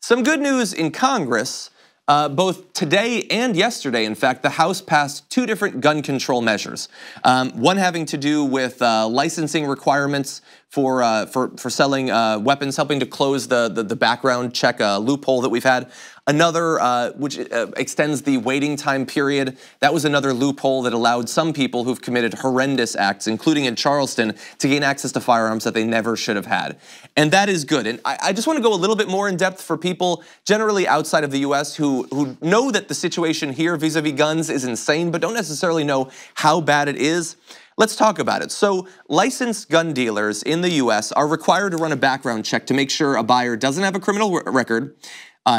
Some good news in Congress. Both today and yesterday, in fact, the House passed two different gun control measures. One having to do with licensing requirements for selling weapons, helping to close the background check loophole that we've had. Another which extends the waiting time period. That was another loophole that allowed some people who've committed horrendous acts, including in Charleston, to gain access to firearms that they never should have had. And that is good. And I just want to go a little bit more in depth for people generally outside of the US who know that the situation here vis-a-vis guns is insane, but don't necessarily know how bad it is. Let's talk about it. So licensed gun dealers in the US are required to run a background check to make sure a buyer doesn't have a criminal record,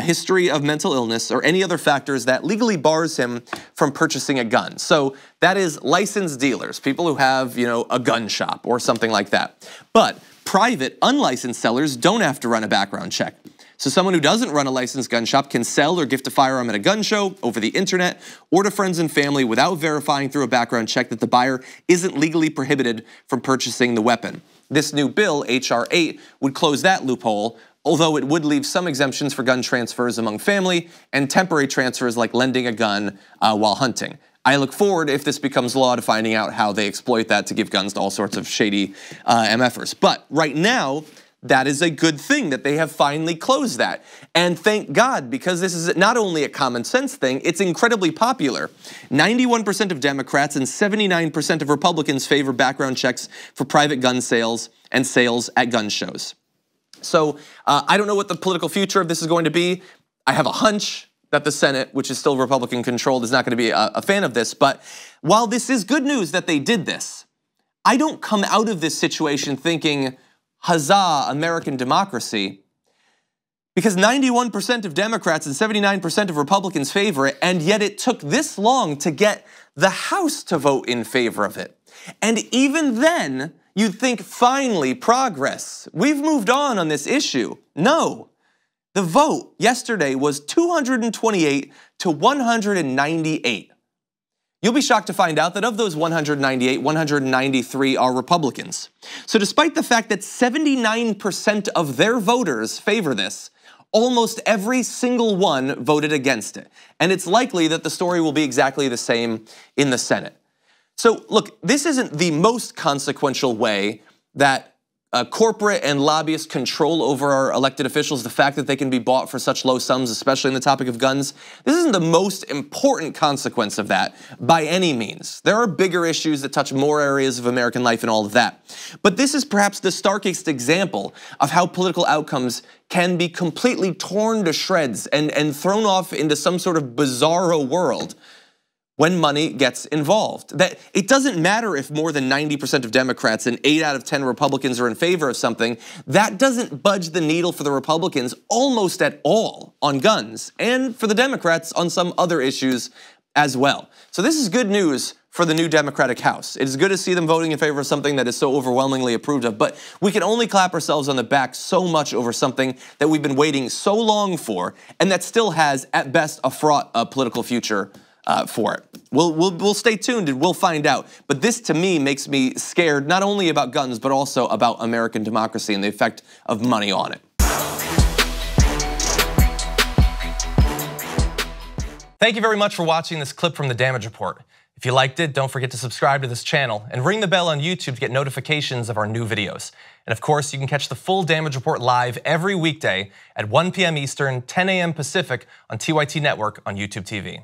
history of mental illness, or any other factors that legally bars him from purchasing a gun. So that is licensed dealers, people who have, a gun shop or something like that. But private, unlicensed sellers don't have to run a background check. So someone who doesn't run a licensed gun shop can sell or gift a firearm at a gun show, over the internet, or to friends and family without verifying through a background check that the buyer isn't legally prohibited from purchasing the weapon. This new bill, H.R. 8, would close that loophole, although it would leave some exemptions for gun transfers among family and temporary transfers like lending a gun while hunting. I look forward, if this becomes law, to finding out how they exploit that to give guns to all sorts of shady MFers. But right now, that is a good thing that they have finally closed that. And thank God, because this is not only a common sense thing, it's incredibly popular. 91% of Democrats and 79% of Republicans favor background checks for private gun sales and sales at gun shows. So I don't know what the political future of this is going to be. I have a hunch that the Senate, which is still Republican controlled, is not going to be a fan of this. But while this is good news that they did this, I don't come out of this situation thinking, huzzah, American democracy, because 91% of Democrats and 79% of Republicans favor it, and yet it took this long to get the House to vote in favor of it. And even then, you'd think, finally, progress. We've moved on this issue. No. The vote yesterday was 228 to 198. You'll be shocked to find out that of those 198, 193 are Republicans. So despite the fact that 79% of their voters favor this, almost every single one voted against it. And it's likely that the story will be exactly the same in the Senate. So look, this isn't the most consequential way that corporate and lobbyists control over our elected officials, the fact that they can be bought for such low sums, especially in the topic of guns. This isn't the most important consequence of that by any means. There are bigger issues that touch more areas of American life and all of that. But this is perhaps the starkest example of how political outcomes can be completely torn to shreds and thrown off into some sort of bizarro world when money gets involved. That it doesn't matter if more than 90% of Democrats and 8 out of 10 Republicans are in favor of something. That doesn't budge the needle for the Republicans almost at all on guns, and for the Democrats on some other issues as well. So this is good news for the new Democratic House. It is good to see them voting in favor of something that is so overwhelmingly approved of, but we can only clap ourselves on the back so much over something that we've been waiting so long for, and that still has, at best, a fraught political future for it. We'll stay tuned and we'll find out. But this, to me, makes me scared not only about guns, but also about American democracy and the effect of money on it. Thank you very much for watching this clip from The Damage Report. If you liked it, don't forget to subscribe to this channel and ring the bell on YouTube to get notifications of our new videos. And of course, you can catch the full Damage Report live every weekday at 1 p.m. Eastern, 10 a.m. Pacific on TYT Network on YouTube TV.